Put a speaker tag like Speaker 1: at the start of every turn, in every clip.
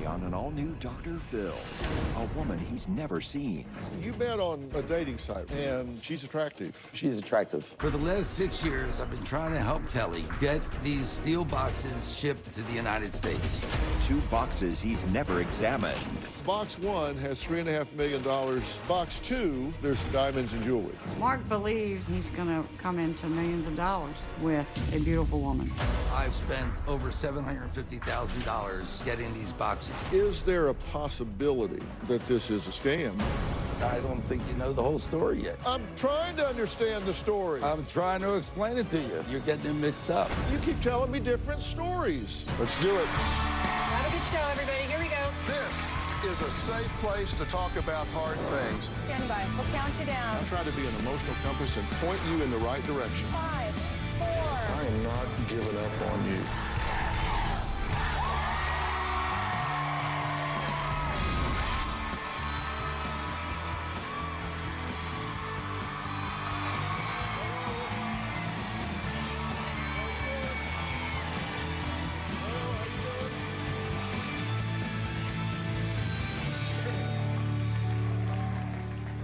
Speaker 1: Today on an all-new Dr. Phil, a woman he's never seen.
Speaker 2: You met on a dating site, and she's attractive.
Speaker 3: She's attractive.
Speaker 4: For the last 6 years, I've been trying to help Kelly get these steel boxes shipped to the United States.
Speaker 1: 2 boxes he's never examined.
Speaker 2: Box 1 has $3.5 million. Box 2, there's diamonds and jewelry.
Speaker 5: Mark believes he's going to come into millions of dollars with a beautiful woman.
Speaker 4: I've spent over $750,000 getting these boxes.
Speaker 2: Is there a possibility that this is a scam?
Speaker 3: I don't think you know the whole story yet.
Speaker 2: I'm trying to understand the story.
Speaker 3: I'm trying to explain it to you. You're getting it mixed up.
Speaker 2: You keep telling me different stories. Let's do it.
Speaker 6: Have a good show, everybody. Here we go.
Speaker 2: This is a safe place to talk about hard things.
Speaker 6: Stand by. We'll count you down.
Speaker 2: I'll try to be an emotional compass and point you in the right direction.
Speaker 6: 5, 4.
Speaker 2: I am not giving up on you.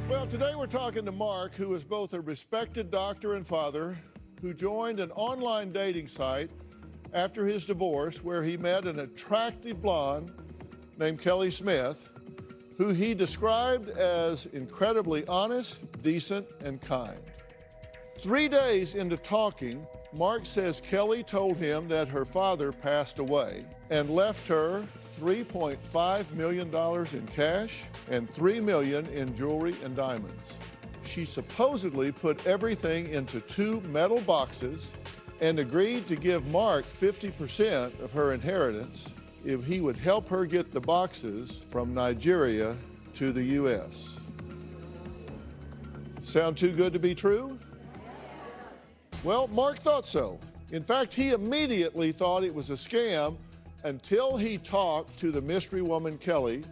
Speaker 2: Well, today we're talking to Mark, who is both a respected doctor and father, who joined an online dating site after his divorce where he met an attractive blonde named Kelly Smith, who he described as incredibly honest, decent, and kind. 3 days into talking, Mark says Kelly told him that her father passed away and left her $3.5 million in cash and $3 million in jewelry and diamonds. She supposedly put everything into 2 metal boxes and agreed to give Mark 50% of her inheritance if he would help her get the boxes from Nigeria to the U.S. Sound too good to be true? Well, Mark thought so. In fact, he immediately thought it was a scam until he talked to the mystery woman Kelly,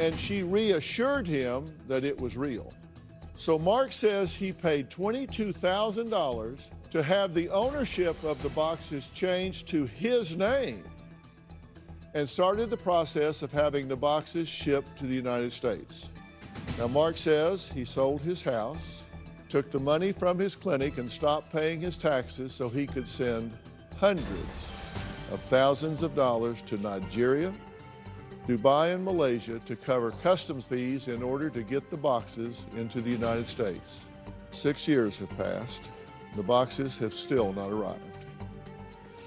Speaker 2: and she reassured him that it was real. So Mark says he paid $22,000 to have the ownership of the boxes changed to his name and started the process of having the boxes shipped to the United States. Now, Mark says he sold his house, took the money from his clinic, and stopped paying his taxes so he could send hundreds of thousands of dollars to Nigeria, Dubai, and Malaysia to cover customs fees in order to get the boxes into the United States. 6 years have passed. The boxes have still not arrived.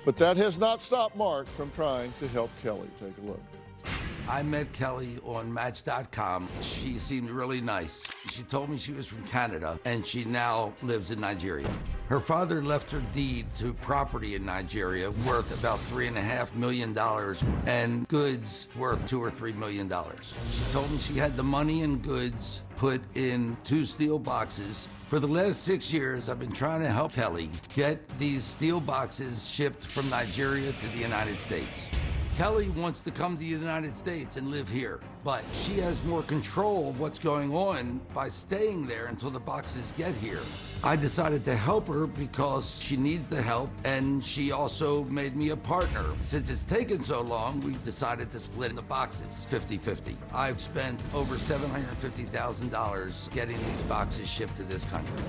Speaker 2: But that has not stopped Mark from trying to help Kelly. Take a look.
Speaker 4: I met Kelly on Match.com. She seemed really nice. She told me she was from Canada and she now lives in Nigeria. Her father left her deed to property in Nigeria worth about $3.5 million and goods worth $2 or $3 million. She told me she had the money and goods put in 2 steel boxes. For the last 6 years, I've been trying to help Kelly get these steel boxes shipped from Nigeria to the United States. Kelly wants to come to the United States and live here, but she has more control of what's going on by staying there until the boxes get here. I decided to help her because she needs the help, and she also made me a partner. Since it's taken so long, we've decided to split in the boxes 50-50. I've spent over $750,000 getting these boxes shipped to this country.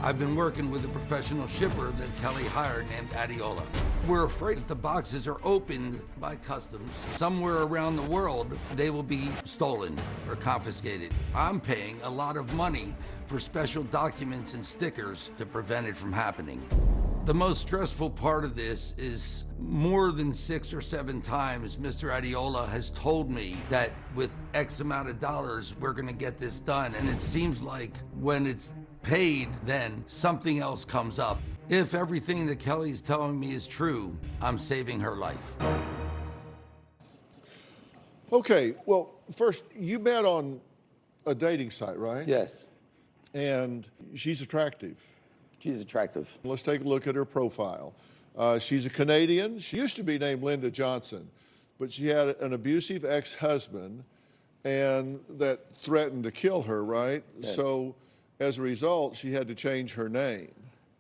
Speaker 4: I've been working with a professional shipper that Kelly hired named Adiola. We're afraid if the boxes are opened by customs somewhere around the world, they will be stolen or confiscated. I'm paying a lot of money for special documents and stickers to prevent it from happening. The most stressful part of this is more than 6 or 7 times Mr. Adiola has told me that with X amount of dollars, we're gonna get this done. And it seems like when it's paid, then something else comes up. If everything that Kelly's telling me is true, I'm saving her life.
Speaker 2: Okay, well, first, you met on a dating site, right?
Speaker 3: Yes,
Speaker 2: And she's attractive.
Speaker 3: she's attractive.
Speaker 2: Let's take a look at her profile. She's a Canadian. She used to be named Linda Johnson, but she had an abusive ex-husband and that threatened to kill her, right?
Speaker 3: Yes.
Speaker 2: So as a result, she had to change her name.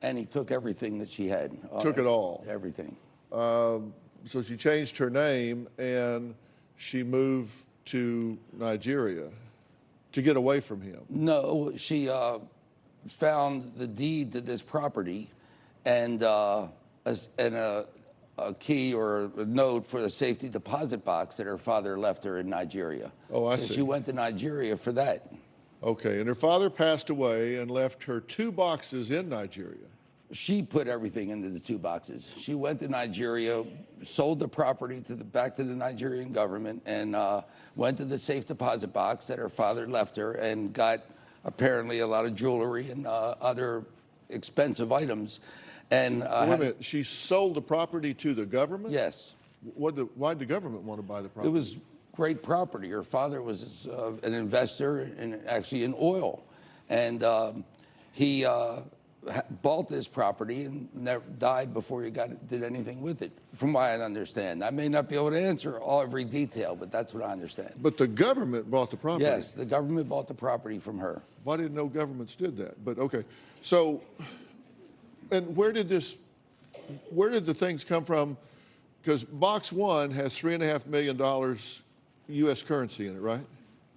Speaker 3: And he took everything that she had.
Speaker 2: Took it all.
Speaker 3: Everything.
Speaker 2: So she changed her name, and she moved to Nigeria to get away from him.
Speaker 3: No, she found the deed to this property and a key or a note for the safety deposit box that her father left her in Nigeria.
Speaker 2: Oh, I
Speaker 3: so
Speaker 2: see.
Speaker 3: She went to Nigeria for that.
Speaker 2: Okay, and her father passed away and left her 2 boxes in Nigeria.
Speaker 3: She put everything into the 2 boxes. She went to Nigeria, sold the property back to the Nigerian government, and went to the safe deposit box that her father left her and got apparently a lot of jewelry and other expensive items. And
Speaker 2: Wait a minute, she sold the property to the government?
Speaker 3: Yes.
Speaker 2: Why'd the government want to buy the property?
Speaker 3: It was great property. Her father was an investor in oil, and he bought this property and never died before he did anything with it, from what I understand. I may not be able to answer every detail, but that's what I understand.
Speaker 2: But the government bought the property?
Speaker 3: Yes, the government bought the property from her.
Speaker 2: Well, I didn't know governments did that, but okay. So, and where did the things come from? Because box 1 has $3.5 million U.S. currency in it, right?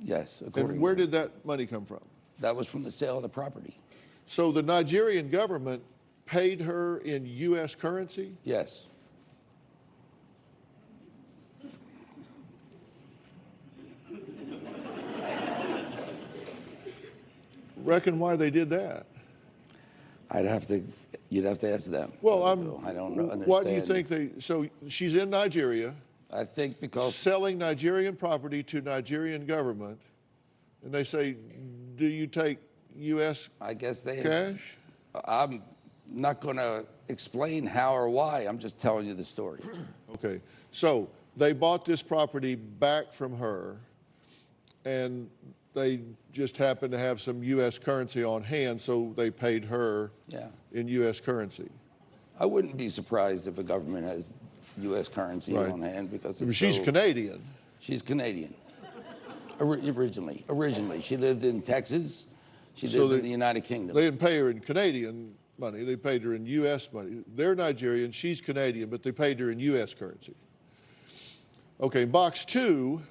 Speaker 3: Yes.
Speaker 2: And where did that money come from?
Speaker 3: That was from the sale of the property.
Speaker 2: So the Nigerian government paid her in U.S. currency?
Speaker 3: Yes.
Speaker 2: Reckon why they did that?
Speaker 3: You'd have to ask them.
Speaker 2: Well,
Speaker 3: I don't know.
Speaker 2: Why do you think so she's in Nigeria.
Speaker 3: I think because
Speaker 2: selling Nigerian property to Nigerian government, and they say, do you take U.S.
Speaker 3: I guess they
Speaker 2: cash?
Speaker 3: I'm not going to explain how or why. I'm just telling you the story.
Speaker 2: Okay. So they bought this property back from her, and they just happened to have some U.S. currency on hand, so they paid her in U.S. currency.
Speaker 3: I wouldn't be surprised if a government has U.S. currency
Speaker 2: Right.
Speaker 3: on hand because
Speaker 2: She's Canadian.
Speaker 3: She's Canadian. Originally, she lived in Texas. She lived in the United Kingdom.
Speaker 2: They didn't pay her in Canadian money. They paid her in U.S. money. They're Nigerian. She's Canadian, but they paid her in U.S. currency. Okay, box 2,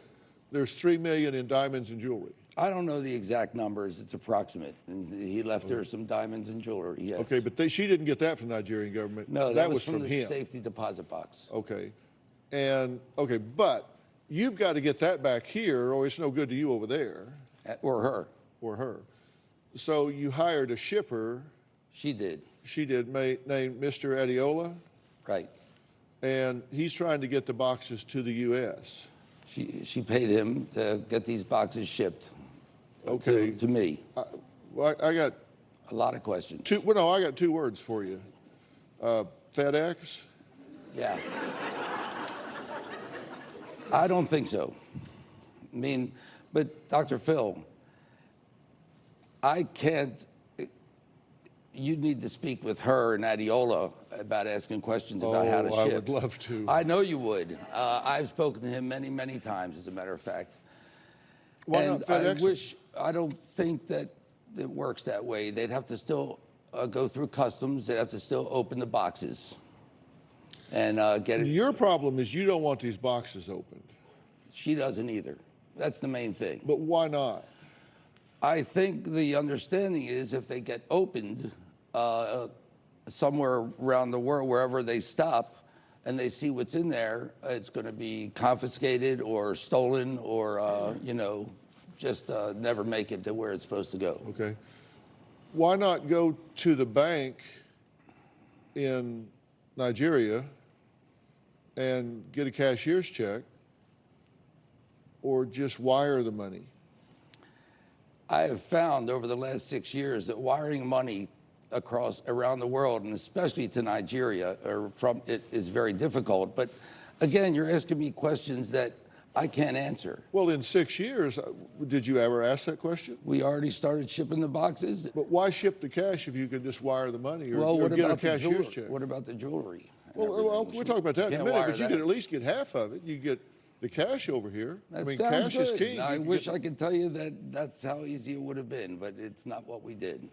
Speaker 2: there's $3 million in diamonds and jewelry.
Speaker 3: I don't know the exact numbers. It's approximate. And he left her some diamonds and jewelry. Yes.
Speaker 2: Okay, but she didn't get that from the Nigerian government.
Speaker 3: No, that was
Speaker 2: from
Speaker 3: the
Speaker 2: him.
Speaker 3: safety deposit box.
Speaker 2: Okay, but you've got to get that back here, or it's no good to you over there.
Speaker 3: Or her.
Speaker 2: Or her. So you hired a shipper.
Speaker 3: She did.
Speaker 2: She did, named Mr. Adiola.
Speaker 3: Right.
Speaker 2: And he's trying to get the boxes to the U.S.
Speaker 3: She paid him to get these boxes shipped.
Speaker 2: Okay.
Speaker 3: To me.
Speaker 2: I got
Speaker 3: a lot of questions.
Speaker 2: I got 2 words for you. FedEx?
Speaker 3: Yeah. I don't think so. I mean, but Dr. Phil, I can't. You need to speak with her and Adiola about asking questions about how to ship.
Speaker 2: I would love to.
Speaker 3: I know you would. I've spoken to him many, many times, as a matter of fact.
Speaker 2: Why
Speaker 3: and
Speaker 2: not FedEx?
Speaker 3: I don't think that it works that way. They'd have to still go through customs. They'd have to still open the boxes and get it.
Speaker 2: Your problem is you don't want these boxes opened.
Speaker 3: She doesn't either. That's the main thing.
Speaker 2: But why not?
Speaker 3: I think the understanding is if they get opened somewhere around the world, wherever they stop, and they see what's in there, it's going to be confiscated or stolen or, just never make it to where it's supposed to go.
Speaker 2: Okay. Why not go to the bank in Nigeria and get a cashier's check, or just wire the money?
Speaker 3: I have found over the last 6 years that wiring money around the world, and especially to Nigeria, is very difficult. But again, you're asking me questions that I can't answer.
Speaker 2: Well, in 6 years, did you ever ask that question?
Speaker 3: We already started shipping the boxes.
Speaker 2: But why ship the cash if you could just wire the money or,
Speaker 3: Well,
Speaker 2: or
Speaker 3: what
Speaker 2: get a
Speaker 3: about the
Speaker 2: cashier's
Speaker 3: jewelry?
Speaker 2: check?
Speaker 3: What about the jewelry?
Speaker 2: Well, we'll talk about that in a
Speaker 3: Can't
Speaker 2: minute,
Speaker 3: wire
Speaker 2: but you
Speaker 3: that.
Speaker 2: could at least get half of it. You get the cash over here.
Speaker 3: That sounds
Speaker 2: cash
Speaker 3: good.
Speaker 2: is king.
Speaker 3: I wish I could tell you that that's how easy it would have been, but it's not what we did.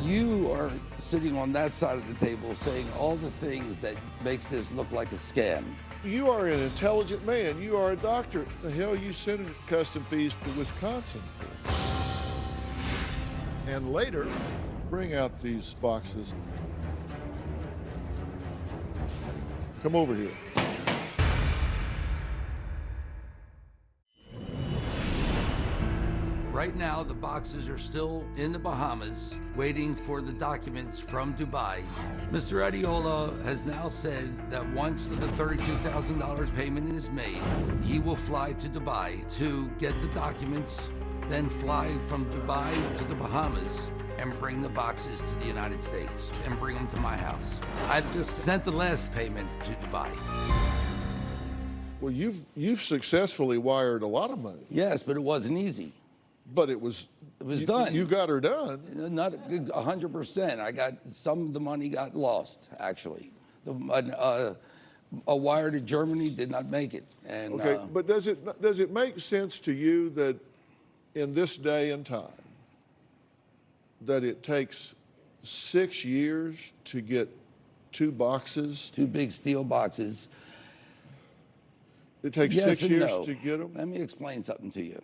Speaker 3: You are sitting on that side of the table saying all the things that makes this look like a scam.
Speaker 2: You are an intelligent man. You are a doctor. The hell you sending custom fees to Wisconsin for? And later, bring out these boxes. Come over here.
Speaker 4: Right now, the boxes are still in the Bahamas, waiting for the documents from Dubai. Mr. Adiola has now said that once the $32,000 payment is made, he will fly to Dubai to get the documents, then fly from Dubai to the Bahamas and bring the boxes to the United States and bring them to my house. I've just sent the last payment to Dubai.
Speaker 2: Well, you've successfully wired a lot of money.
Speaker 3: Yes, but it wasn't easy.
Speaker 2: But it was
Speaker 3: done.
Speaker 2: You got her done.
Speaker 3: Not 100%. I got some of the money got lost, actually. A wire to Germany did not make it. And,
Speaker 2: Okay, but does it make sense to you that in this day and time that it takes 6 years to get 2 boxes?
Speaker 3: 2 big steel boxes.
Speaker 2: It takes
Speaker 3: Yes
Speaker 2: 6
Speaker 3: and
Speaker 2: years
Speaker 3: no.
Speaker 2: to get them?
Speaker 3: Let me explain something to you.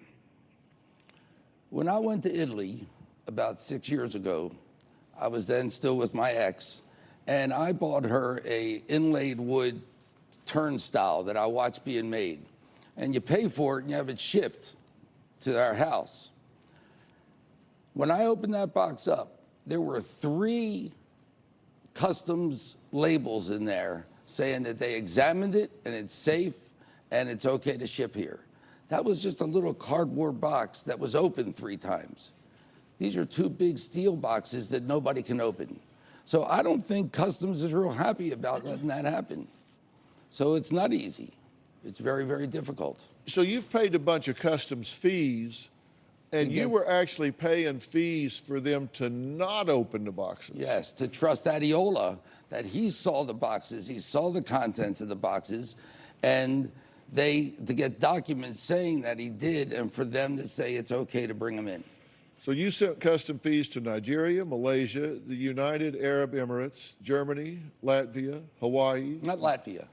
Speaker 3: When I went to Italy about 6 years ago, I was then still with my ex, and I bought her a inlaid wood turnstile that I watched being made. And you pay for it and you have it shipped to our house. When I opened that box up, there were 3 customs labels in there saying that they examined it and it's safe and it's okay to ship here. That was just a little cardboard box that was open 3 times. These are 2 big steel boxes that nobody can open. So I don't think customs is real happy about letting that happen. So it's not easy. It's very, very difficult.
Speaker 2: So you've paid a bunch of customs fees, and you were actually paying fees for them to not open the boxes.
Speaker 3: Yes, to trust Adiola that he saw the boxes, he saw the contents of the boxes, and to get documents saying that he did, and for them to say it's okay to bring them in.
Speaker 2: So you sent custom fees to Nigeria, Malaysia, the United Arab Emirates, Germany, Latvia, Hawaii.
Speaker 3: Not Latvia.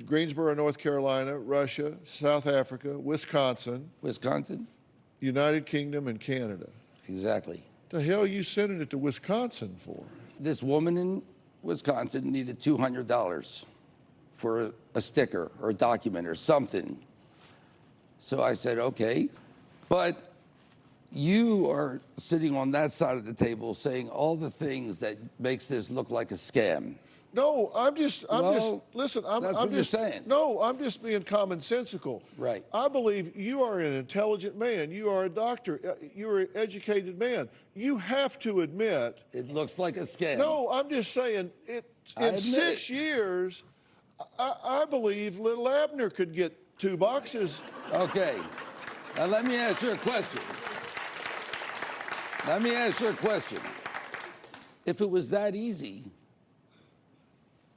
Speaker 2: Greensboro, North Carolina, Russia, South Africa, Wisconsin.
Speaker 3: Wisconsin?
Speaker 2: United Kingdom, and Canada.
Speaker 3: Exactly.
Speaker 2: The hell are you sending it to Wisconsin for?
Speaker 3: This woman in Wisconsin needed $200 for a sticker or a document or something. So I said, okay, but you are sitting on that side of the table saying all the things that makes this look like a scam.
Speaker 2: No, listen,
Speaker 3: that's what you're saying.
Speaker 2: No, I'm just being commonsensical.
Speaker 3: Right.
Speaker 2: I believe you are an intelligent man. You are a doctor. You're an educated man. You have to admit.
Speaker 3: It looks like a scam.
Speaker 2: No, I'm just saying, in 6 years, I believe little Abner could get 2 boxes.
Speaker 3: Okay. Now let me ask you a question. If it was that easy,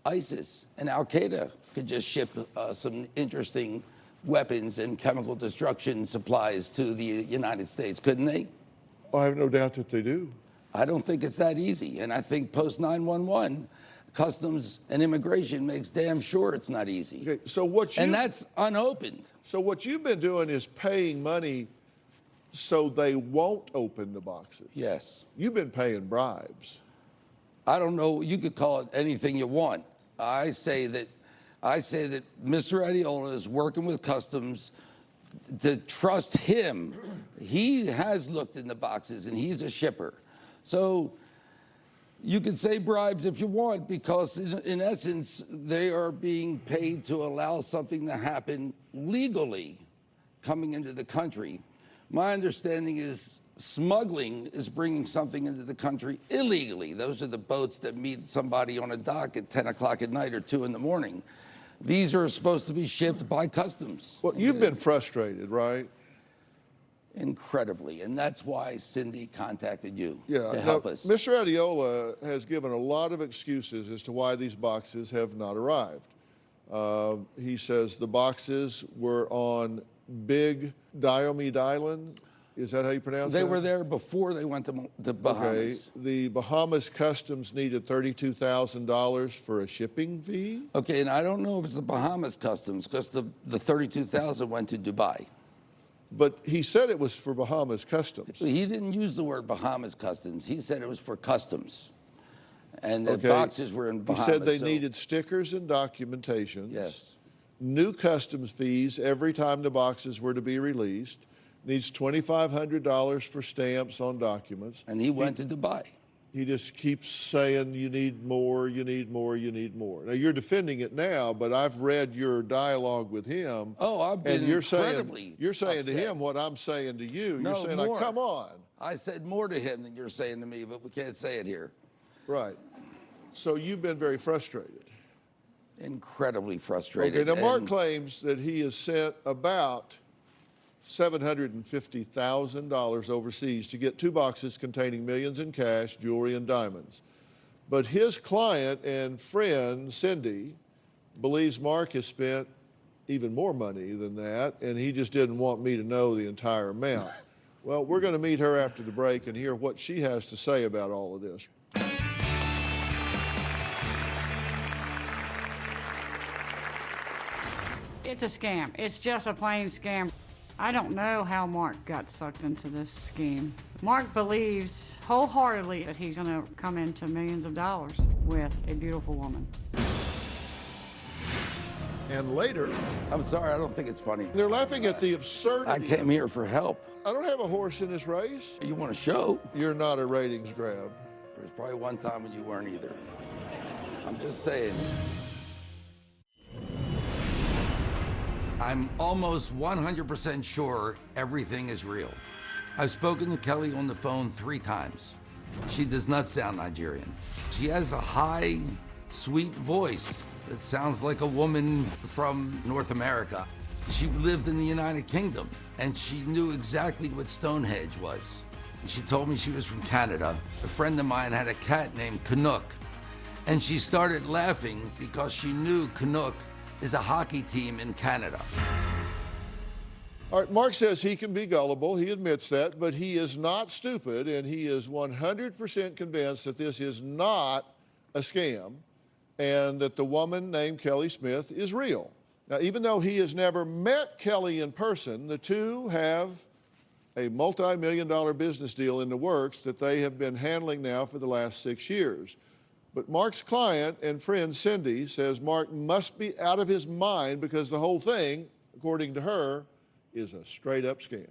Speaker 3: ISIS and Al Qaeda could just ship some interesting weapons and chemical destruction supplies to the United States, couldn't they?
Speaker 2: I have no doubt that they do.
Speaker 3: I don't think it's that easy. And I think post 9/11, Customs and Immigration makes damn sure it's not easy.
Speaker 2: Okay, so and
Speaker 3: that's unopened.
Speaker 2: So what you've been doing is paying money so they won't open the boxes.
Speaker 3: Yes.
Speaker 2: You've been paying bribes.
Speaker 3: I don't know. You could call it anything you want. I say that Mr. Adiola is working with Customs to trust him. He has looked in the boxes and he's a shipper. So you can say bribes if you want, because in essence, they are being paid to allow something to happen legally coming into the country. My understanding is smuggling is bringing something into the country illegally. Those are the boats that meet somebody on a dock at 10 o'clock at night or 2 in the morning. These are supposed to be shipped by Customs.
Speaker 2: Well, you've been frustrated, right?
Speaker 3: Incredibly, and that's why Cindy contacted you to
Speaker 2: help
Speaker 3: us.
Speaker 2: Mr. Adiola has given a lot of excuses as to why these boxes have not arrived. He says the boxes were on Big Diomede Island. Is that how you pronounce it?
Speaker 3: They were there before they went to the
Speaker 2: Okay.
Speaker 3: Bahamas.
Speaker 2: The Bahamas Customs needed $32,000 for a shipping fee?
Speaker 3: Okay, and I don't know if it's the Bahamas Customs because the 32,000 went to Dubai.
Speaker 2: But he said it was for Bahamas Customs.
Speaker 3: He didn't use the word Bahamas Customs. He said it was for customs. And the
Speaker 2: Okay.
Speaker 3: boxes were in Bahamas.
Speaker 2: He said they
Speaker 3: so-
Speaker 2: needed stickers and documentations.
Speaker 3: Yes.
Speaker 2: New customs fees every time the boxes were to be released. Needs $2,500 for stamps on documents.
Speaker 3: And he went to Dubai.
Speaker 2: He just keeps saying, you need more, you need more, you need more. Now, you're defending it now, but I've read your dialogue with him.
Speaker 3: Oh, I've been
Speaker 2: and you're
Speaker 3: incredibly
Speaker 2: saying, you're saying to
Speaker 3: upset.
Speaker 2: him what I'm saying to you.
Speaker 3: No,
Speaker 2: You're saying,
Speaker 3: more.
Speaker 2: like, come on.
Speaker 3: I said more to him than you're saying to me, but we can't say it here.
Speaker 2: Right. So you've been very frustrated.
Speaker 3: Incredibly frustrated.
Speaker 2: Okay, now Mark
Speaker 3: And-
Speaker 2: claims that he has sent about $750,000 overseas to get 2 boxes containing millions in cash, jewelry, and diamonds. But his client and friend, Cindy, believes Mark has spent even more money than that, and he just didn't want me to know the entire amount. Well, we're going to meet her after the break and hear what she has to say about all of this.
Speaker 5: It's a scam. It's just a plain scam. I don't know how Mark got sucked into this scheme. Mark believes wholeheartedly that he's going to come into millions of dollars with a beautiful woman.
Speaker 2: And later,
Speaker 3: I'm sorry, I don't think it's funny.
Speaker 2: they're laughing at the absurdity.
Speaker 3: I came here for help.
Speaker 2: I don't have a horse in this race.
Speaker 3: You want a show?
Speaker 2: You're not a ratings grab.
Speaker 3: There's probably one time when you weren't either. I'm just saying.
Speaker 4: I'm almost 100% sure everything is real. I've spoken to Kelly on the phone 3 times. She does not sound Nigerian. She has a high, sweet voice that sounds like a woman from North America. She lived in the United Kingdom, and she knew exactly what Stonehenge was. She told me she was from Canada. A friend of mine had a cat named Canuck, and she started laughing because she knew Canuck is a hockey team in Canada.
Speaker 2: All right, Mark says he can be gullible. He admits that, but he is not stupid, and he is 100% convinced that this is not a scam and that the woman named Kelly Smith is real. Now, even though he has never met Kelly in person, the two have a multi-million-dollar business deal in the works that they have been handling now for the last 6 years. But Mark's client and friend Cindy says Mark must be out of his mind because the whole thing, according to her, is a straight-up scam.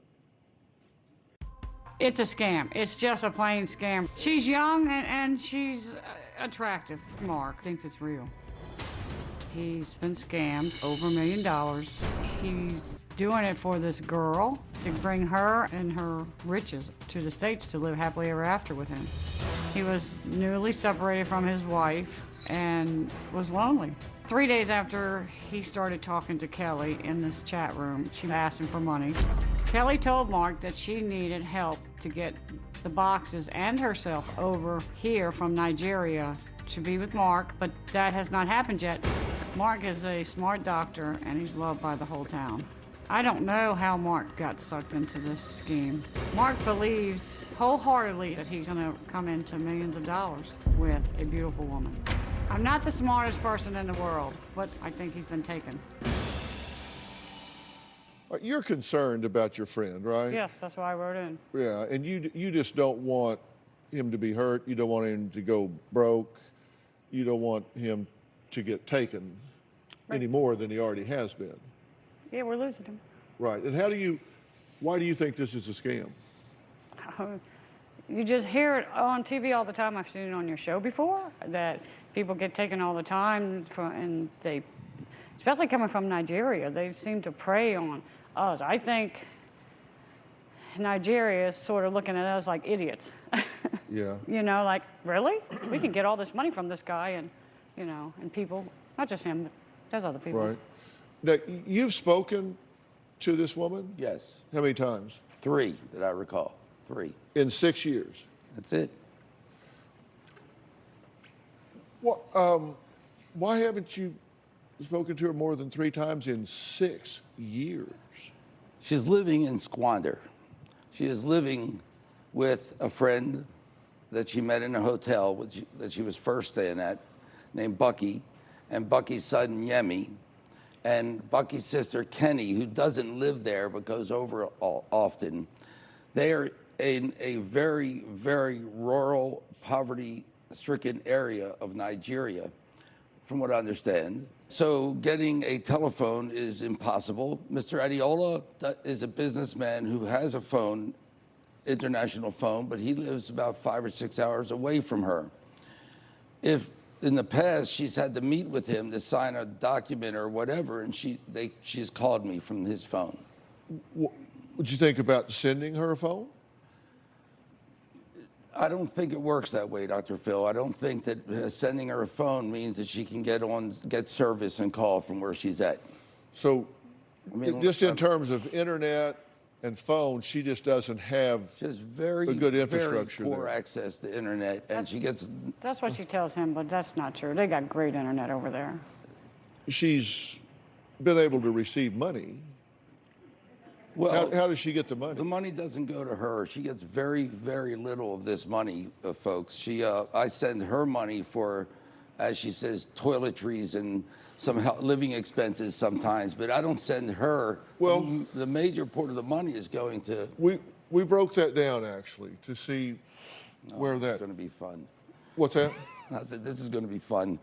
Speaker 5: It's a scam. It's just a plain scam. She's young and she's attractive. Mark thinks it's real. He's been scammed over $1 million. He's doing it for this girl to bring her and her riches to the States to live happily ever after with him. He was newly separated from his wife and was lonely. 3 days after he started talking to Kelly in this chat room, she asked him for money. Kelly told Mark that she needed help to get the boxes and herself over here from Nigeria to be with Mark, but that has not happened yet. Mark is a smart doctor and he's loved by the whole town. I don't know how Mark got sucked into this scheme. Mark believes wholeheartedly that he's going to come into millions of dollars with a beautiful woman. I'm not the smartest person in the world, but I think he's been taken.
Speaker 2: You're concerned about your friend, right?
Speaker 5: Yes, that's why I wrote in.
Speaker 2: Yeah, and you just don't want him to be hurt. You don't want him to go broke. You don't want him to get taken any more than he already has been.
Speaker 5: Yeah, we're losing him.
Speaker 2: Right. And why do you think this is a scam?
Speaker 5: You just hear it on TV all the time. I've seen it on your show before, that people get taken all the time, and they, especially coming from Nigeria, they seem to prey on us. I think Nigeria is sort of looking at us like idiots.
Speaker 2: Yeah.
Speaker 5: You know, like, really? We can get all this money from this guy and, you know, and people, not just him, but there's other people.
Speaker 2: Right. Now, you've spoken to this woman?
Speaker 3: Yes.
Speaker 2: How many times?
Speaker 3: 3 that I recall. 3.
Speaker 2: In 6 years.
Speaker 3: That's it.
Speaker 2: Well, why haven't you spoken to her more than 3 times in 6 years?
Speaker 3: She's living in squander. She is living with a friend that she met in a hotel that she was first staying at, named Bucky, and Bucky's son, Yemi, and Bucky's sister, Kenny, who doesn't live there but goes over often. They are in a very, very rural, poverty-stricken area of Nigeria, from what I understand. So getting a telephone is impossible. Mr. Adiola is a businessman who has a phone, international phone, but he lives about 5 or 6 hours away from her. If in the past she's had to meet with him to sign a document or whatever, and she's called me from his phone.
Speaker 2: Would you think about sending her a phone?
Speaker 3: I don't think it works that way, Dr. Phil. I don't think that sending her a phone means that she can get service and call from where she's at.
Speaker 2: So,
Speaker 3: I mean,
Speaker 2: just in terms of internet and phone, she just doesn't have
Speaker 3: just very
Speaker 2: a good infrastructure
Speaker 3: very poor
Speaker 2: there.
Speaker 3: access to internet, and she gets.
Speaker 5: That's what she tells him, but that's not true. They got great internet over there.
Speaker 2: She's been able to receive money.
Speaker 3: Well,
Speaker 2: how does she get the money?
Speaker 3: The money doesn't go to her. She gets very, very little of this money, folks. I send her money for, as she says, toiletries and some living expenses sometimes, but I don't send her.
Speaker 2: Well,
Speaker 3: the major part of the money is going to.
Speaker 2: We broke that down actually to see where that.
Speaker 3: It's going to be fun.
Speaker 2: What's that?
Speaker 3: I said this is going to be fun.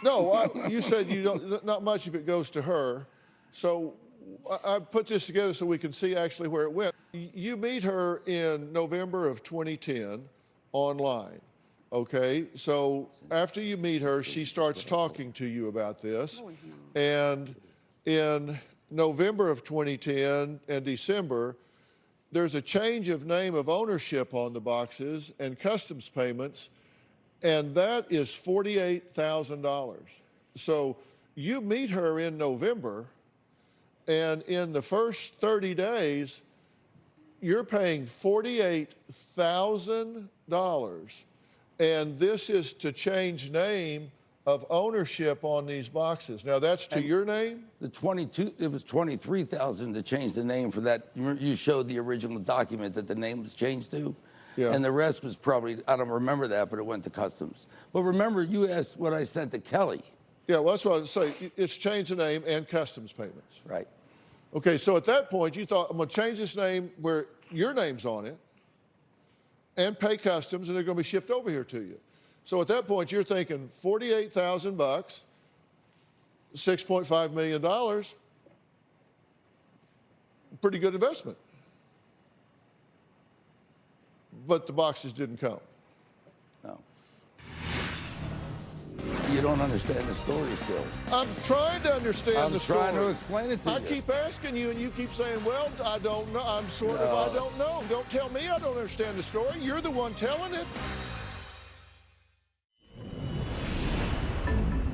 Speaker 2: No, you said you don't. Not much if it goes to her. So I put this together so we can see actually where it went. You meet her in November of 2010 online. Okay, so after you meet her, she starts talking to you about this. And in November of 2010 and December, there's a change of name of ownership on the boxes and customs payments, and that is $48,000. So you meet her in November, and in the first 30 days, you're paying $48,000. And this is to change name of ownership on these boxes. Now that's to your name?
Speaker 3: It was 23,000 to change the name for that. You showed the original document that the name was changed to.
Speaker 2: Yeah.
Speaker 3: And the rest was probably, I don't remember that, but it went to customs. But remember, you asked what I sent to Kelly.
Speaker 2: Yeah, well, that's what I was saying. It's change the name and customs payments.
Speaker 3: Right.
Speaker 2: Okay, so at that point, you thought, I'm going to change this name where your name's on it and pay customs, and they're going to be shipped over here to you. So at that point, you're thinking $48,000, $6.5 million, pretty good investment. But the boxes didn't come.
Speaker 3: No. You don't understand the story still.
Speaker 2: I'm trying to understand the story.
Speaker 3: I'm trying to explain it to you.
Speaker 2: I keep asking you, and you keep saying, well, I don't know. I don't know. Don't tell me I don't understand the story. You're the one telling it.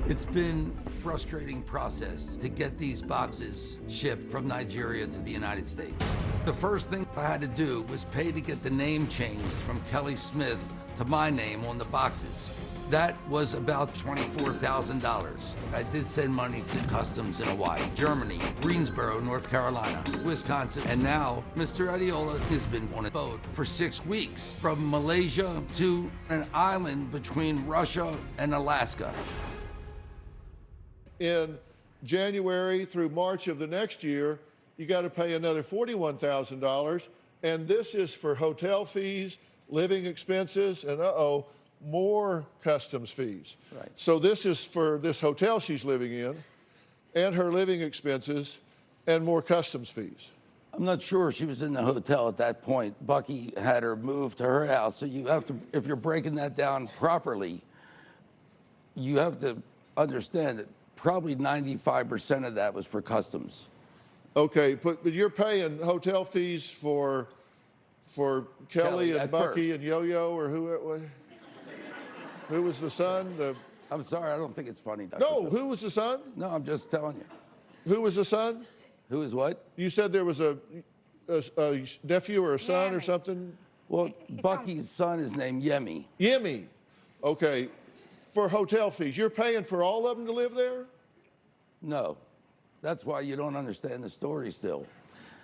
Speaker 4: It's been a frustrating process to get these boxes shipped from Nigeria to the United States. The first thing I had to do was pay to get the name changed from Kelly Smith to my name on the boxes. That was about $24,000. I did send money to customs in Hawaii, Germany, Greensboro, North Carolina, Wisconsin, and now Mr. Adiola has been on a boat for 6 weeks from Malaysia to an island between Russia and Alaska.
Speaker 2: In January through March of the next year, you got to pay another $41,000, and this is for hotel fees, living expenses, and more customs fees.
Speaker 3: Right.
Speaker 2: So this is for this hotel she's living in, and her living expenses, and more customs fees.
Speaker 3: I'm not sure she was in the hotel at that point. Bucky had her moved to her house. So you have to, if you're breaking that down properly, you have to understand that probably 95% of that was for customs.
Speaker 2: Okay, but you're paying hotel fees for Kelly and Bucky
Speaker 3: first.
Speaker 2: and Yo-Yo, or who was the son?
Speaker 3: I'm sorry, I don't think it's funny, Dr.
Speaker 2: No,
Speaker 3: Phil.
Speaker 2: who was the son?
Speaker 3: No, I'm just telling you.
Speaker 2: Who was the son?
Speaker 3: Who is what?
Speaker 2: You said there was a nephew or a son or
Speaker 5: Yemi.
Speaker 2: something?
Speaker 3: Well, Bucky's son is named Yemi.
Speaker 2: Yemi. Okay, for hotel fees. You're paying for all of them to live there?
Speaker 3: No, that's why you don't understand the story still.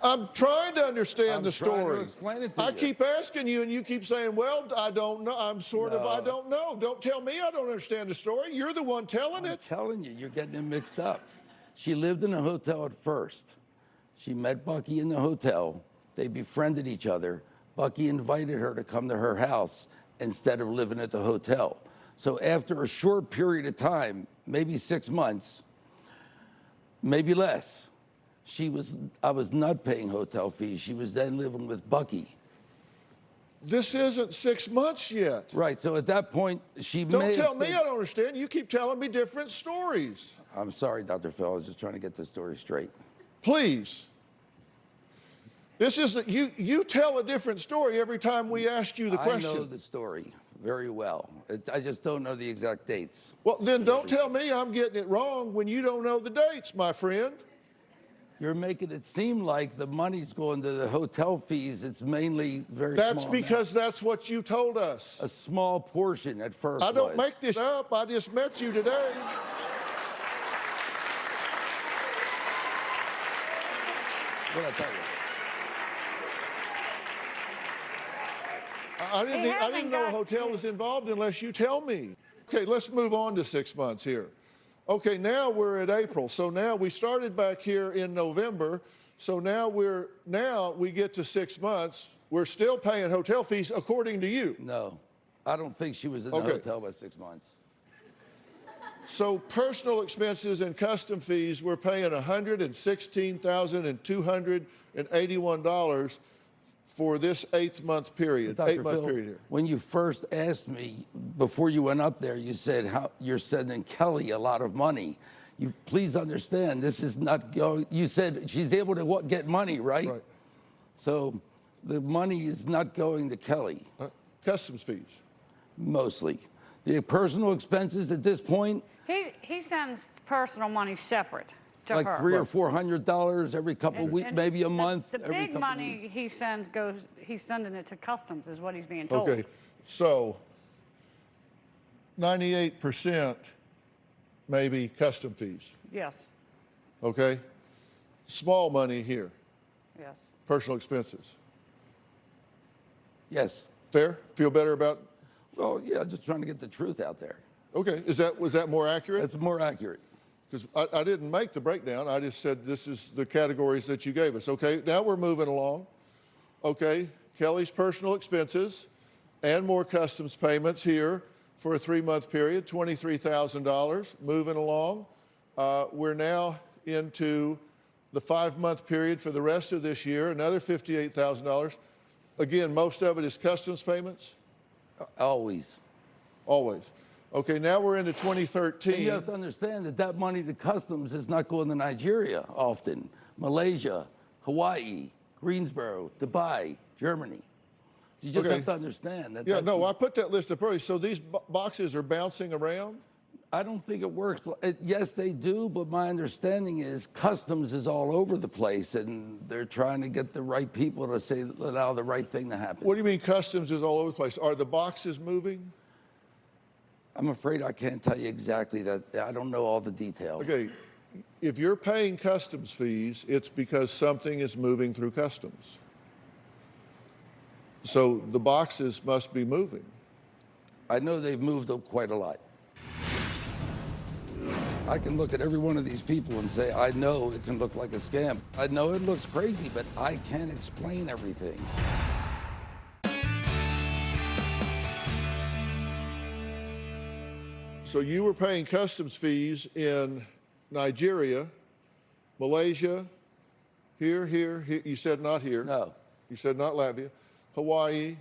Speaker 2: I'm trying to understand the
Speaker 3: trying to
Speaker 2: story.
Speaker 3: explain it to
Speaker 2: I
Speaker 3: you.
Speaker 2: keep asking you, and you keep saying, well, I don't know. I
Speaker 3: No.
Speaker 2: don't know. Don't tell me I don't understand the story. You're the one telling
Speaker 3: I'm
Speaker 2: it.
Speaker 3: telling you, you're getting it mixed up. She lived in a hotel at first. She met Bucky in the hotel. They befriended each other. Bucky invited her to come to her house instead of living at the hotel. So after a short period of time, maybe 6 months, maybe less, I was not paying hotel fees. She was then living with Bucky.
Speaker 2: This isn't 6 months yet.
Speaker 3: Right, so at that point, she may
Speaker 2: Don't
Speaker 3: have
Speaker 2: tell me
Speaker 3: stayed-
Speaker 2: I don't understand. You keep telling me different stories.
Speaker 3: I'm sorry, Dr. Phil. I was just trying to get the story straight.
Speaker 2: Please. This is you tell a different story every time we ask you the question.
Speaker 3: I know the story very well. I just don't know the exact dates.
Speaker 2: Well, then don't tell me I'm getting it wrong when you don't know the dates, my friend.
Speaker 3: You're making it seem like the money's going to the hotel fees. It's mainly very
Speaker 2: That's
Speaker 3: small
Speaker 2: because that's what you told us.
Speaker 3: amount. A small portion at first.
Speaker 2: I don't
Speaker 3: was.
Speaker 2: make this up. I just met you today.
Speaker 3: What did I tell you?
Speaker 2: I didn't
Speaker 6: haven't
Speaker 2: know a
Speaker 6: got
Speaker 2: hotel
Speaker 6: to-
Speaker 2: was involved unless you tell me. Okay, let's move on to 6 months here. Okay, now we're at April. So now we started back here in November. So now we get to 6 months. We're still paying hotel fees according to you.
Speaker 3: No, I don't think she was in the
Speaker 2: Okay.
Speaker 3: hotel by 6 months.
Speaker 2: So personal expenses and custom fees, we're paying $116,281 for this 8-month period.
Speaker 3: Dr.
Speaker 2: 8-month
Speaker 3: Phil,
Speaker 2: period here.
Speaker 3: when you first asked me before you went up there, you said how you're sending Kelly a lot of money. You please understand, this is not going. You said she's able to get money, right?
Speaker 2: Right.
Speaker 3: So the money is not going to Kelly
Speaker 2: Customs fees.
Speaker 3: mostly. The personal expenses at this point,
Speaker 5: He sends personal money separate to
Speaker 3: like
Speaker 5: her.
Speaker 3: $300 or $400 every couple of weeks,
Speaker 5: And
Speaker 3: maybe a month.
Speaker 5: The
Speaker 3: every
Speaker 5: big
Speaker 3: couple
Speaker 5: money
Speaker 3: weeks.
Speaker 5: he sends he's sending it to customs, is what he's being told.
Speaker 2: Okay, so 98% maybe custom fees,
Speaker 5: Yes,
Speaker 2: okay? Small money here,
Speaker 5: yes.
Speaker 2: personal expenses.
Speaker 3: Yes.
Speaker 2: Fair? Feel better about?
Speaker 3: Well, yeah, just trying to get the truth out there.
Speaker 2: Okay, was that more accurate?
Speaker 3: That's more accurate.
Speaker 2: Because I didn't make the breakdown. I just said this is the categories that you gave us. Okay, now we're moving along. Okay, Kelly's personal expenses and more customs payments here for a 3-month period, $23,000. Moving along. We're now into the 5-month period for the rest of this year, another $58,000. Again, most of it is customs payments?
Speaker 3: Always.
Speaker 2: Always. Okay, now we're into
Speaker 3: And
Speaker 2: 2013.
Speaker 3: you have to understand that money to customs is not going to Nigeria often. Malaysia, Hawaii, Greensboro, Dubai, Germany. You just
Speaker 2: Okay.
Speaker 3: have to understand that.
Speaker 2: Yeah, no, I put that list up early. So these boxes are bouncing around?
Speaker 3: I don't think it works. Yes, they do, but my understanding is customs is all over the place, and they're trying to get the right people to allow the right thing to happen.
Speaker 2: What do you mean customs is all over the place? Are the boxes moving?
Speaker 3: I'm afraid I can't tell you exactly that. I don't know all the details.
Speaker 2: Okay, if you're paying customs fees, it's because something is moving through customs. So the boxes must be moving.
Speaker 3: I know they've moved up quite a lot. I can look at every one of these people and say, I know it can look like a scam. I know it looks crazy, but I can't explain everything.
Speaker 2: So you were paying customs fees in Nigeria, Malaysia, here. You said not here.
Speaker 3: No.
Speaker 2: You said not Latvia. Hawaii.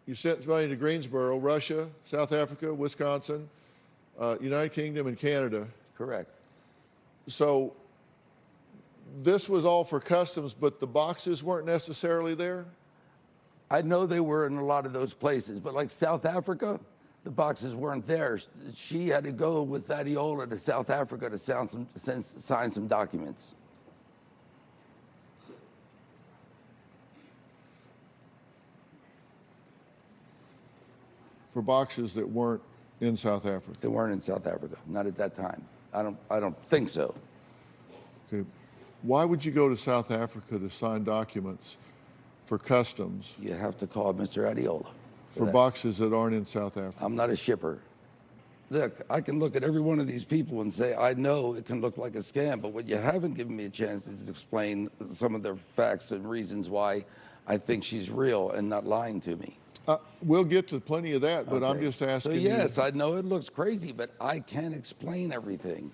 Speaker 2: You sent money to Greensboro, Russia, South Africa, Wisconsin, United Kingdom, and Canada.
Speaker 3: Correct.
Speaker 2: So this was all for customs, but the boxes weren't necessarily there?
Speaker 3: I know they were in a lot of those places, but like South Africa, the boxes weren't there. She had to go with Adiola to South Africa to sign some documents.
Speaker 2: For boxes that weren't in South Africa.
Speaker 3: They weren't in South Africa, not at that time. I don't think so.
Speaker 2: Okay. Why would you go to South Africa to sign documents for customs
Speaker 3: You have to call Mr. Adiola.
Speaker 2: for
Speaker 3: that.
Speaker 2: boxes that aren't in South Africa?
Speaker 3: I'm not a shipper. Look, I can look at every one of these people and say, I know it can look like a scam, but what you haven't given me a chance is to explain some of the facts and reasons why I think she's real and not lying to me.
Speaker 2: We'll get to plenty of that, but I'm
Speaker 3: Okay.
Speaker 2: just asking
Speaker 3: So yes,
Speaker 2: you,
Speaker 3: I know it looks crazy, but I can't explain everything.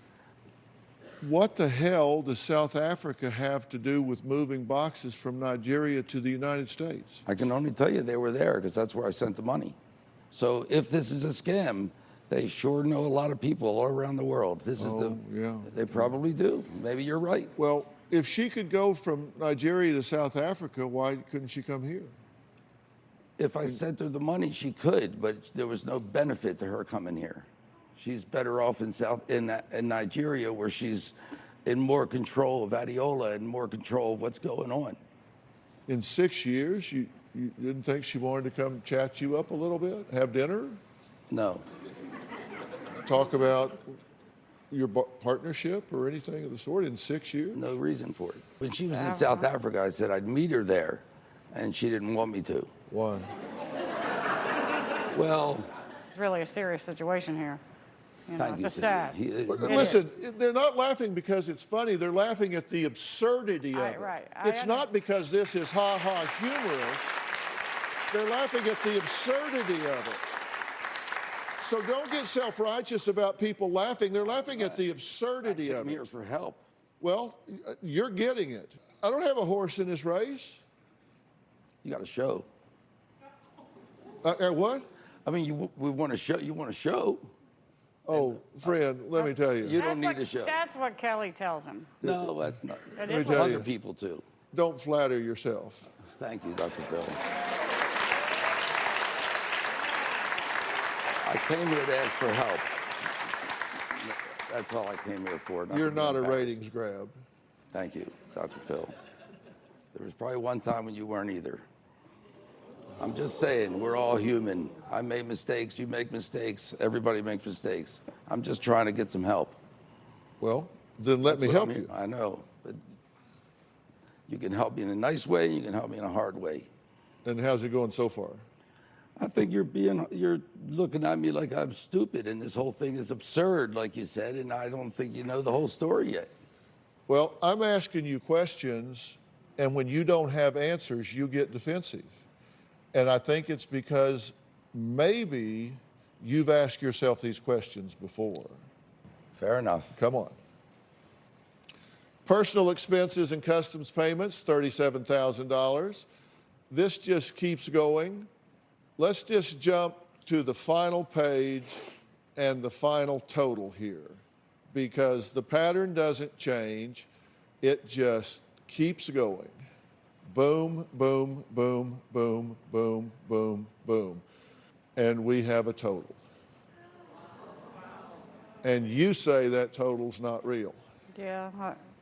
Speaker 2: what the hell does South Africa have to do with moving boxes from Nigeria to the United States?
Speaker 3: I can only tell you they were there because that's where I sent the money. So if this is a scam, they sure know a lot of people all around the world. This is
Speaker 2: yeah.
Speaker 3: They probably do. Maybe you're right.
Speaker 2: Well, if she could go from Nigeria to South Africa, why couldn't she come here?
Speaker 3: If I sent her the money, she could, but there was no benefit to her coming here. She's better off in Nigeria, where she's in more control of Adiola and more control of what's going on.
Speaker 2: In 6 years, you didn't think she wanted to come chat you up a little bit, have dinner,
Speaker 3: No.
Speaker 2: talk about your partnership or anything of the sort in 6 years?
Speaker 3: No reason for it. When she was in South Africa, I said I'd meet her there, and she didn't want me to.
Speaker 2: Why?
Speaker 3: Well,
Speaker 5: It's really a serious situation here. You know,
Speaker 3: thank you.
Speaker 5: just
Speaker 3: Cindy.
Speaker 5: sad.
Speaker 2: Listen, they're not laughing because it's funny. They're laughing at the absurdity of it.
Speaker 5: Right.
Speaker 2: It's not because this is ha-ha humorous. They're laughing at the absurdity of it. So don't get self-righteous about people laughing. They're laughing at the absurdity
Speaker 3: I'm
Speaker 2: of
Speaker 3: here
Speaker 2: it.
Speaker 3: for help.
Speaker 2: Well, you're getting it. I don't have a horse in this race.
Speaker 3: You got a show.
Speaker 2: What?
Speaker 3: I mean, we want to show. You want a show?
Speaker 2: Oh, friend, let me tell you.
Speaker 3: You don't need a show.
Speaker 5: That's what Kelly tells him.
Speaker 3: No, that's not.
Speaker 5: That
Speaker 2: Let me
Speaker 5: is
Speaker 2: tell
Speaker 5: what
Speaker 3: Other
Speaker 2: you.
Speaker 3: people too.
Speaker 2: Don't flatter yourself.
Speaker 3: Thank you, Dr. Phil. I came here to ask for help. That's all I came here for.
Speaker 2: You're
Speaker 3: to be
Speaker 2: not a
Speaker 3: embarrassed.
Speaker 2: ratings grab.
Speaker 3: Thank you, Dr. Phil. There was probably one time when you weren't either. I'm just saying, we're all human. I made mistakes, you make mistakes, everybody makes mistakes. I'm just trying to get some help.
Speaker 2: Well, then let me
Speaker 3: That's what
Speaker 2: help
Speaker 3: I'm
Speaker 2: you.
Speaker 3: here- I know, but you can help me in a nice way, and you can help me in a hard way.
Speaker 2: And how's it going so far?
Speaker 3: I think you're looking at me like I'm stupid, and this whole thing is absurd, like you said, and I don't think you know the whole story yet.
Speaker 2: Well, I'm asking you questions, and when you don't have answers, you get defensive. And I think it's because maybe you've asked yourself these questions before.
Speaker 3: Fair enough.
Speaker 2: Come on. Personal expenses and customs payments, $37,000. This just keeps going. Let's just jump to the final page and the final total here, because the pattern doesn't change. It just keeps going. Boom, boom, boom, boom, boom, boom, boom. And we have a total. And you say that total's not real.
Speaker 5: Yeah,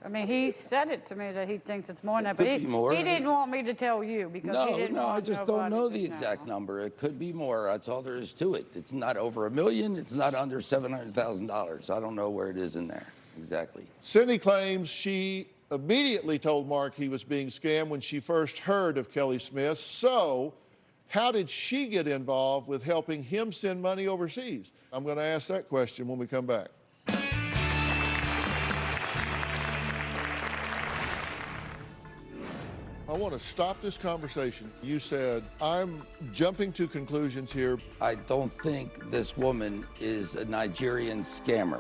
Speaker 5: I mean, he said it to me that he thinks it's more than that, but
Speaker 3: could be more.
Speaker 5: he didn't want me to tell you because he didn't
Speaker 3: No,
Speaker 5: want
Speaker 3: I just
Speaker 5: nobody
Speaker 3: don't know
Speaker 5: to
Speaker 3: the exact number. It could be more. That's all there is to it. It's not over $1 million. It's not under $700,000. I don't know where it is in there exactly.
Speaker 2: Cindy claims she immediately told Mark he was being scammed when she first heard of Kelly Smith. So, how did she get involved with helping him send money overseas? I'm going to ask that question when we come back. I want to stop this conversation. You said, I'm jumping to conclusions here.
Speaker 3: I don't think this woman is a Nigerian scammer.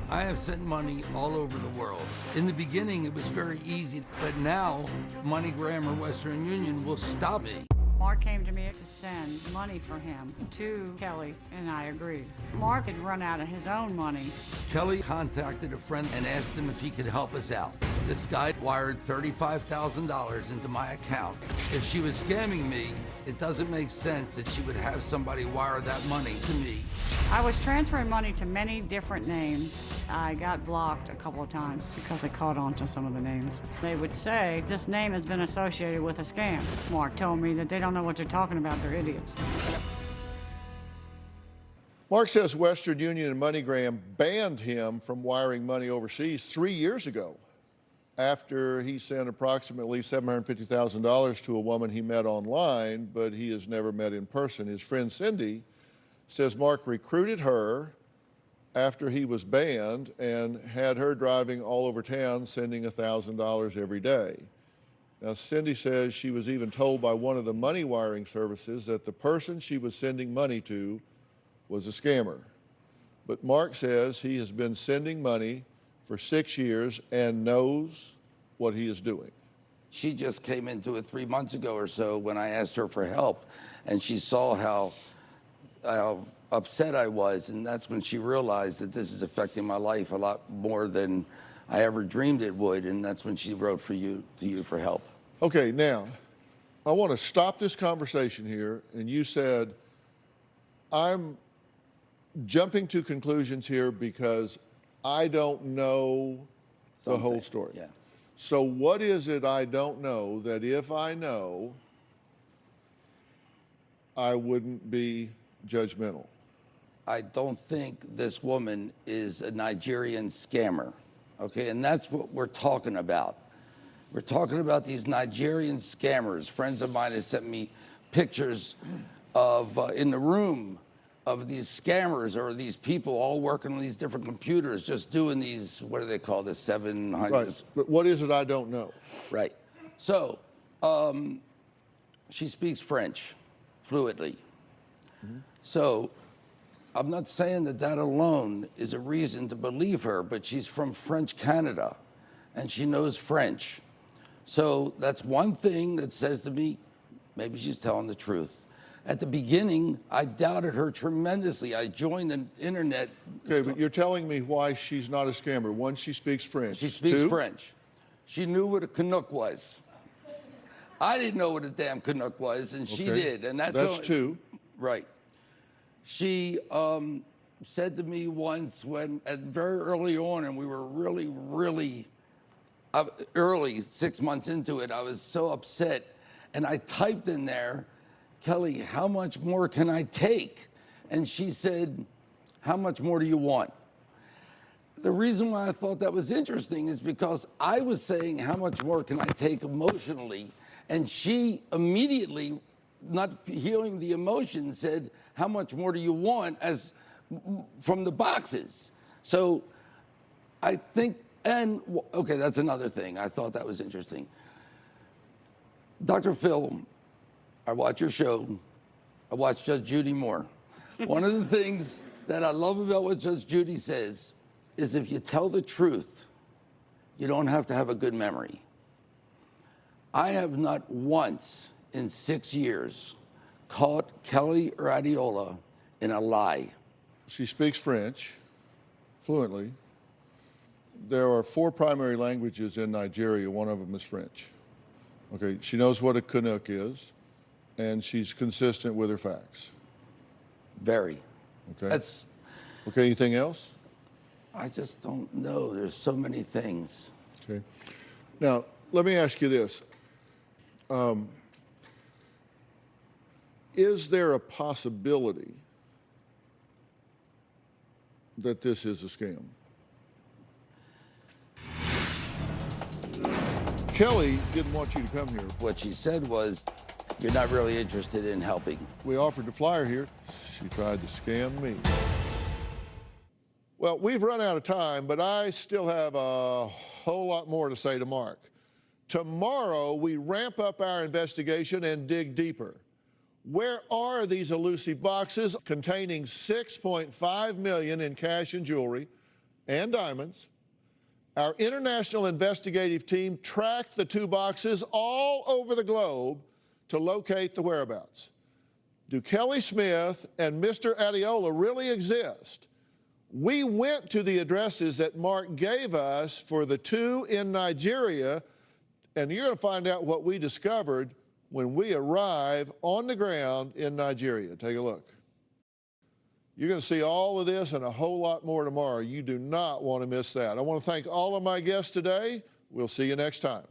Speaker 4: I have sent money all over the world. In the beginning, it was very easy, but now MoneyGram or Western Union will stop me.
Speaker 5: Mark came to me to send money for him to Kelly, and I agreed. Mark had run out of his own money.
Speaker 4: Kelly contacted a friend and asked him if he could help us out. This guy wired $35,000 into my account. If she was scamming me, it doesn't make sense that she would have somebody wire that money to me.
Speaker 5: I was transferring money to many different names. I got blocked a couple of times because they caught on to some of the names. They would say, this name has been associated with a scam. Mark told me that they don't know what you're talking about, they're idiots.
Speaker 2: Mark says Western Union and MoneyGram banned him from wiring money overseas 3 years ago after he sent approximately $750,000 to a woman he met online, but he has never met in person. His friend Cindy says Mark recruited her after he was banned and had her driving all over town sending $1,000 every day. Now, Cindy says she was even told by one of the money wiring services that the person she was sending money to was a scammer. But Mark says he has been sending money for 6 years and knows what he is doing.
Speaker 3: She just came into it 3 months ago or so when I asked her for help, and she saw how upset I was, and that's when she realized that this is affecting my life a lot more than I ever dreamed it would, and that's when she wrote to you for help.
Speaker 2: Okay, now, I want to stop this conversation here, and you said, I'm jumping to conclusions here because I don't know the whole story.
Speaker 3: Yeah.
Speaker 2: So what is it I don't know that if I know, I wouldn't be judgmental?
Speaker 3: I don't think this woman is a Nigerian scammer, okay? And that's what we're talking about. We're talking about these Nigerian scammers. Friends of mine have sent me pictures of, in the room, of these scammers or these people all working on these different computers, just doing these, what do they call this, 700?
Speaker 2: Right, but what is it I don't know?
Speaker 3: Right. So, she speaks French fluently. Mm-hmm. So, I'm not saying that that alone is a reason to believe her, but she's from French Canada, and she knows French. So that's one thing that says to me, maybe she's telling the truth. At the beginning, I doubted her tremendously. I joined the internet.
Speaker 2: Okay, but you're telling me why she's not a scammer. One, she speaks French.
Speaker 3: She speaks
Speaker 2: Two?
Speaker 3: French. She knew what a Canuck was. I didn't know what a damn Canuck was, and she did. And that's only,
Speaker 2: two.
Speaker 3: Right. She said to me once when, very early on, and we were really early, 6 months into it, I was so upset, and I typed in there, Kelly, how much more can I take? And she said, how much more do you want? The reason why I thought that was interesting is because I was saying, how much more can I take emotionally? And she immediately, not hearing the emotion, said, how much more do you want, as from the boxes? So I think, and okay, that's another thing. I thought that was interesting. Dr. Phil, I watch your show. I watch Judge Judy more. One of the things that I love about what Judge Judy says is if you tell the truth, you don't have to have a good memory. I have not once in 6 years caught Kelly or Adiola in a lie.
Speaker 2: She speaks French fluently. There are 4 primary languages in Nigeria. One of them is French. Okay, she knows what a Canuck is, and she's consistent with her facts.
Speaker 3: Very.
Speaker 2: Okay.
Speaker 3: That's.
Speaker 2: Okay, anything else?
Speaker 3: I just don't know. There's so many things.
Speaker 2: Okay. Now, let me ask you this. Is there a possibility that this is a scam? Kelly didn't want you to come here.
Speaker 3: What she said was, you're not really interested in helping.
Speaker 2: We offered to fly her here. She tried to scam me. Well, we've run out of time, but I still have a whole lot more to say to Mark. Tomorrow, we ramp up our investigation and dig deeper. Where are these elusive boxes containing $6.5 million in cash and jewelry and diamonds? Our international investigative team tracked the 2 boxes all over the globe to locate the whereabouts. Do Kelly Smith and Mr. Adiola really exist? We went to the addresses that Mark gave us for the 2 in Nigeria, and you're going to find out what we discovered when we arrive on the ground in Nigeria. Take a look. You're going to see all of this and a whole lot more tomorrow. You do not want to miss that. I want to thank all of my guests today. We'll see you next time.